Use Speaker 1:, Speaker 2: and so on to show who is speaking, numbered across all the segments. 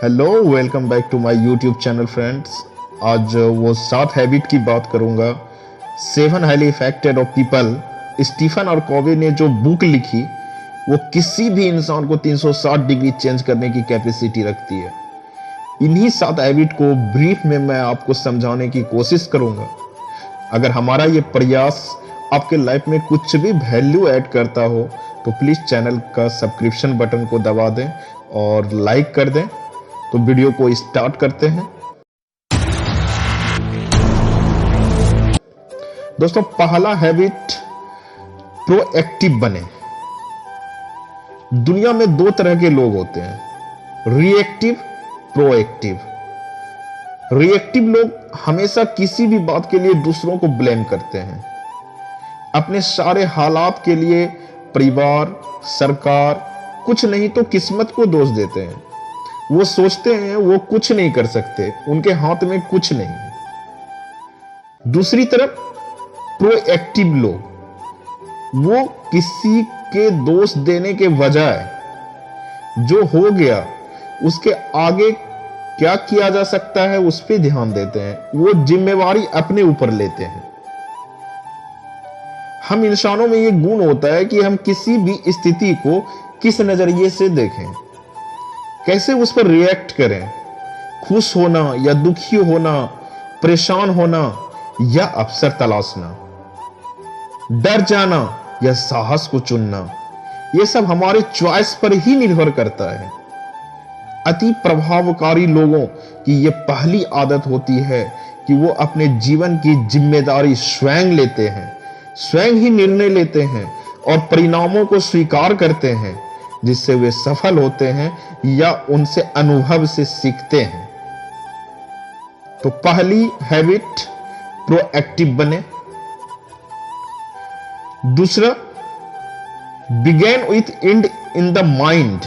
Speaker 1: Hello, welcome back to my YouTube channel friends. आज वो 7 habit की बात करूंगा। 7 highly effected of people. Stephen और कॉवे ने जो बुक लिखी वो किसी भी इंसान को 360 डिग्री चेंज करने की कैपेसिटी रखती है। इन्हीं 7 हैबिट को ब्रीफ में मैं आपको समझाने की कोशिश करूंगा। अगर हमारा ये प्रयास आपके लाइफ में कुछ भी वैल्यू ऐड करता हो तो प्लीज चैनल का सब्सक्रिप्शन बटन को दबा दें और लाइक कर दें। तो वीडियो को स्टार्ट करते हैं। दोस्तों, पहला हैबिट प्रोएक्टिव बने। दुनिया में 2 तरह के लोग होते हैं, रिएक्टिव, प्रोएक्टिव। रिएक्टिव लोग हमेशा किसी भी बात के लिए दूसरों को ब्लेम करते हैं। अपने सारे हालात के लिए परिवार, सरकार, कुछ नहीं तो किस्मत को दोष देते हैं। वो सोचते हैं वो कुछ नहीं कर सकते, उनके हाथ में कुछ नहीं। दूसरी तरफ प्रोएक्टिव लोग, वो किसी के दोष देने के बजाय जो हो गया उसके आगे क्या किया जा सकता है उस पर ध्यान देते हैं। वो जिम्मेवारी अपने ऊपर लेते हैं। हम इंसानों में ये गुण होता है कि हम किसी भी स्थिति को किस नजरिए से देखें, कैसे उस पर रिएक्ट करें। खुश होना या दुखी होना, परेशान होना या अवसर तलाशना, डर जाना या साहस को चुनना, यह सब हमारे चॉइस पर ही निर्भर करता है। अति प्रभावकारी लोगों की यह पहली आदत होती है कि वो अपने जीवन की जिम्मेदारी स्वयं लेते हैं, स्वयं ही निर्णय लेते हैं और परिणामों को स्वीकार करते हैं, जिससे वे सफल होते हैं या उनसे अनुभव से सीखते हैं। तो पहली हैबिट प्रोएक्टिव बने। दूसरा, begin with end in the mind.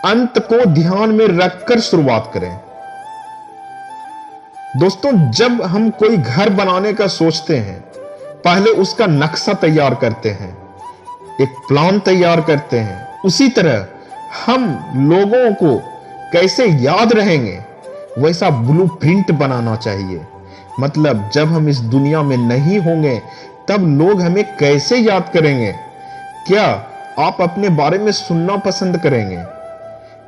Speaker 1: अंत को ध्यान में रखकर शुरुआत करें। दोस्तों, जब हम कोई घर बनाने का सोचते हैं, पहले उसका नक्शा तैयार करते हैं, एक प्लान तैयार करते हैं। उसी तरह हम लोगों को कैसे याद रहेंगे वैसा ब्लूप्रिंट बनाना चाहिए। मतलब जब हम इस दुनिया में नहीं होंगे तब लोग हमें कैसे याद करेंगे। क्या आप अपने बारे में सुनना पसंद करेंगे?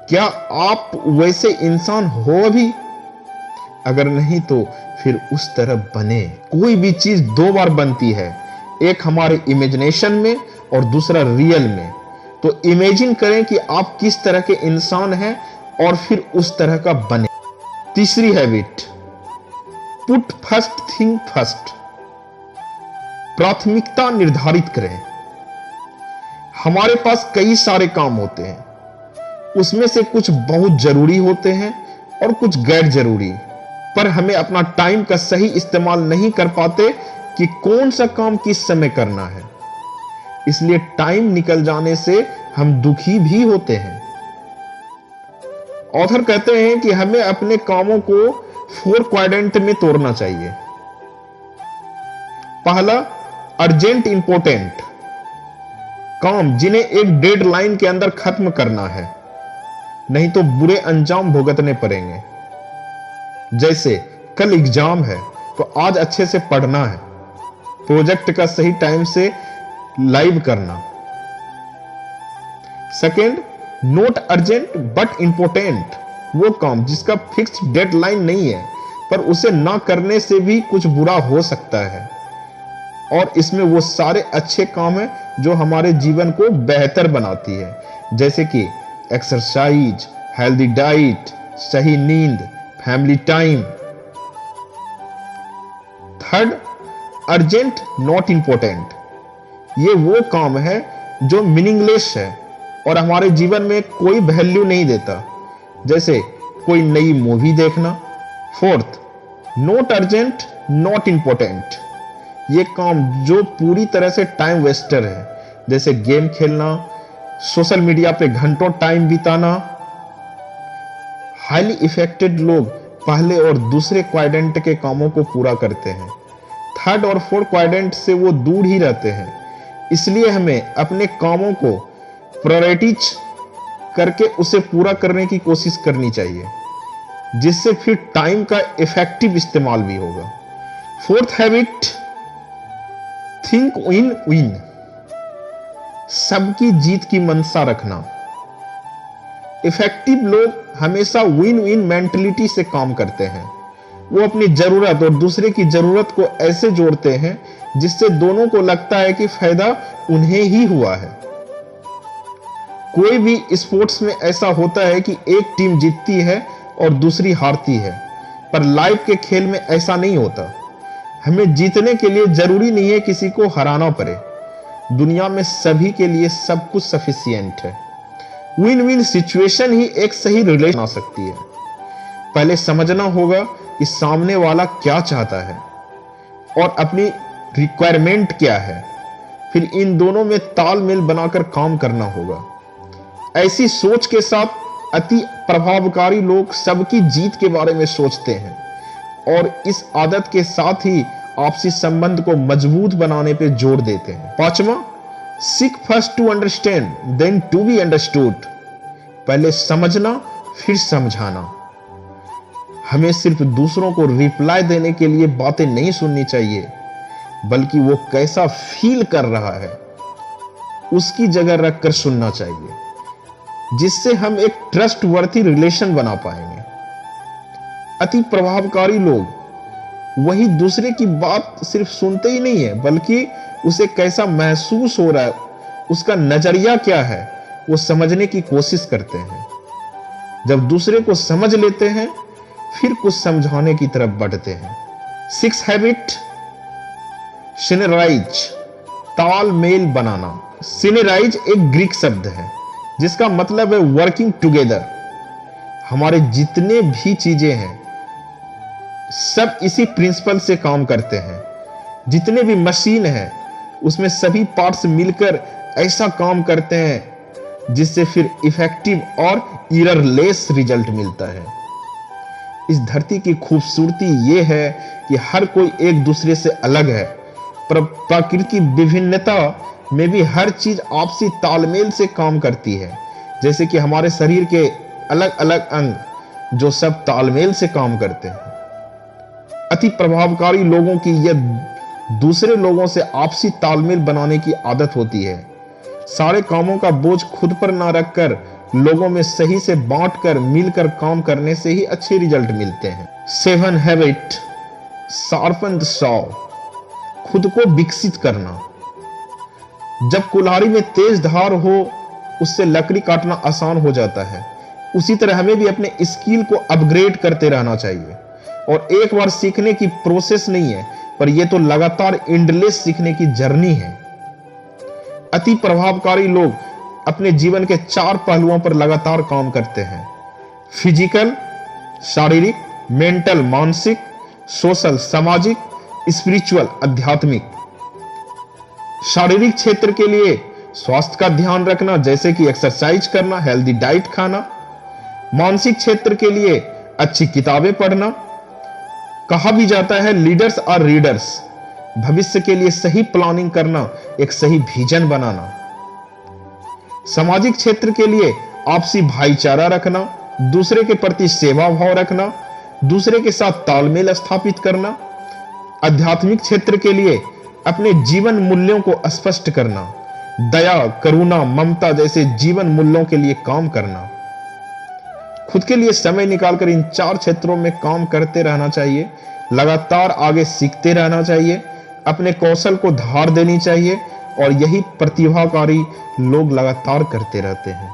Speaker 1: क्या आप वैसे इंसान हो अभी? अगर नहीं तो फिर उस तरह बने। कोई भी चीज 2 बार बनती है, एक हमारे इमेजिनेशन में और दूसरा रियल में। तो इमेजिन करें कि आप किस तरह के इंसान हैं और फिर उस तरह का बने। तीसरी habit, put first thing first. प्राथमिकता निर्धारित करें। हमारे पास कई सारे काम होते हैं, उसमें से कुछ बहुत जरूरी होते हैं और कुछ गैर जरूरी, पर हमें अपना टाइम का सही इस्तेमाल नहीं कर पाते कि कौन सा काम किस समय करना है। इसलिए टाइम निकल जाने से हम दुखी भी होते हैं। ऑथर कहते हैं कि हमें अपने कामों को 4 क्वाड्रेंट में तोड़ना चाहिए। पहला, अर्जेंट इंपॉर्टेंट काम, जिन्हें एक डेडलाइन के अंदर खत्म करना है, नहीं तो बुरे अंजाम भुगतने पड़ेंगे। जैसे कल एग्जाम है तो आज अच्छे से पढ़ना है, प्रोजेक्ट का सही टाइम से लाइव करना। Second, not urgent but important, वो काम जिसका फिक्स्ड डेडलाइन नहीं है पर उसे ना करने से भी कुछ बुरा हो सकता है। और इसमें वो सारे अच्छे काम हैं जो हमारे जीवन को बेहतर बनाती है, जैसे कि एक्सरसाइज, हेल्दी डाइट, सही नींद, family time. Third, urgent not important, ये वो काम है जो मीनिंगलेस है और हमारे जीवन में कोई वैल्यू नहीं देता, जैसे कोई नई मूवी देखना। Fourth, not urgent not important, ये काम जो पूरी तरह से टाइम वेस्टर है, जैसे गेम खेलना, सोशल मीडिया पे घंटों टाइम बिताना। हाईली इफेक्टेड लोग पहले और दूसरे क्वाड्रेंट के कामों को पूरा करते हैं, थर्ड और फोर्थ क्वाड्रेंट से वो दूर ही रहते हैं। इसलिए हमें अपने कामों को प्रायोरिटीज करके उसे पूरा करने की कोशिश करनी चाहिए, जिससे फिर टाइम का इफेक्टिव इस्तेमाल भी होगा। Fourth habit, think win win, सबकी जीत की मंशा रखना। इफेक्टिव लोग हमेशा विन विन मेंटलिटी से काम करते हैं। वो अपनी जरूरत और दूसरे की जरूरत को ऐसे जोड़ते हैं जिससे दोनों को लगता है कि फायदा उन्हें ही हुआ है। कोई भी स्पोर्ट्स में ऐसा होता है कि एक टीम जीतती है और दूसरी हारती है, पर लाइफ के खेल में ऐसा नहीं होता। हमें जीतने के लिए जरूरी नहीं है किसी को हराना पड़े। दुनिया में सभी के लिए सब कुछ सफिशिएंट है। विन विन सिचुएशन ही एक सही रिलेशन आ सकती है। पहले समझना होगा कि सामने वाला क्या चाहता है और अपनी रिक्वायरमेंट क्या है, फिर इन दोनों में तालमेल बनाकर काम करना होगा। ऐसी सोच के साथ अति प्रभावकारी लोग सबकी जीत के बारे में सोचते हैं और इस आदत के साथ ही आपसी संबंध को मजबूत बनाने पे जोर देते हैं। पांचवा, seek first to understand then to be understood, पहले समझना फिर समझाना। हमें सिर्फ दूसरों को रिप्लाई देने के लिए बातें नहीं सुननी चाहिए, बल्कि वो कैसा फील कर रहा है उसकी जगह रखकर सुनना चाहिए, जिससे हम एक ट्रस्टवर्थी रिलेशन बना पाएंगे। अति प्रभावकारी लोग वही दूसरे की बात सिर्फ सुनते ही नहीं है, बल्कि उसे कैसा महसूस हो रहा है, उसका नजरिया क्या है, वो समझने की कोशिश करते हैं। जब दूसरे को समझ लेते हैं फिर कुछ समझाने की तरफ बढ़ते हैं। सिक्स हैबिट, सिनराइज, तालमेल बनाना। सिनराइज एक ग्रीक शब्द है जिसका मतलब है वर्किंग टुगेदर। हमारे जितने भी चीजें हैं सब इसी प्रिंसिपल से काम करते हैं। जितने भी मशीन हैं उसमें सभी पार्ट्स मिलकर ऐसा काम करते हैं जिससे फिर इफेक्टिव और एररलेस रिजल्ट मिलता है। इस धरती की खूबसूरती ये है कि हर कोई एक दूसरे से अलग है, पर प्रकृति की विभिन्नता में भी हर चीज आपसी तालमेल से काम करती है। जैसे कि हमारे शरीर के अलग अलग अंग जो सब तालमेल से काम करते हैं। अति प्रभावकारी लोगों की यह दूसरे लोगों से आपसी तालमेल बनाने की आदत होती है। सारे कामों का बोझ खुद पर ना रखकर लोगों में सही से बांटकर मिलकर काम करने से ही अच्छे रिजल्ट मिलते हैं। 7 हैबिट, शार्पन द सॉ, खुद को विकसित करना। जब कुल्हाड़ी में तेज धार हो उससे लकड़ी काटना आसान हो जाता है, उसी तरह हमें भी अपने स्किल को अपग्रेड करते रहना चाहिए। और एक बार सीखने की प्रोसेस नहीं है, पर यह तो लगातार एंडलेस सीखने की जर्नी है। अति प्रभावकारी लोग अपने जीवन के 4 पहलुओं पर लगातार काम करते हैं: फिजिकल शारीरिक, मेंटल मानसिक, सोशल सामाजिक, स्पिरिचुअल आध्यात्मिक। शारीरिक क्षेत्र के लिए स्वास्थ्य का ध्यान रखना, जैसे कि एक्सरसाइज करना, हेल्दी डाइट खाना। मानसिक क्षेत्र के लिए अच्छी किताबें पढ़ना। कहा भी जाता है लीडर्स आर रीडर्स। भविष्य के लिए सही प्लानिंग करना, एक सही विजन बनाना। सामाजिक क्षेत्र के लिए आपसी भाईचारा रखना, दूसरे के प्रति सेवा भाव रखना, दूसरे के साथ तालमेल स्थापित करना। आध्यात्मिक क्षेत्र के लिए अपने जीवन मूल्यों को स्पष्ट करना, दया, करुणा, ममता जैसे जीवन मूल्यों के लिए काम करना। खुद के लिए समय निकालकर इन 4 क्षेत्रों में काम करते रहना चाहिए। लगातार आगे सीखते रहना चाहिए, अपने कौशल को धार देनी चाहिए, और यही प्रतिभाकारी लोग लगातार करते रहते हैं।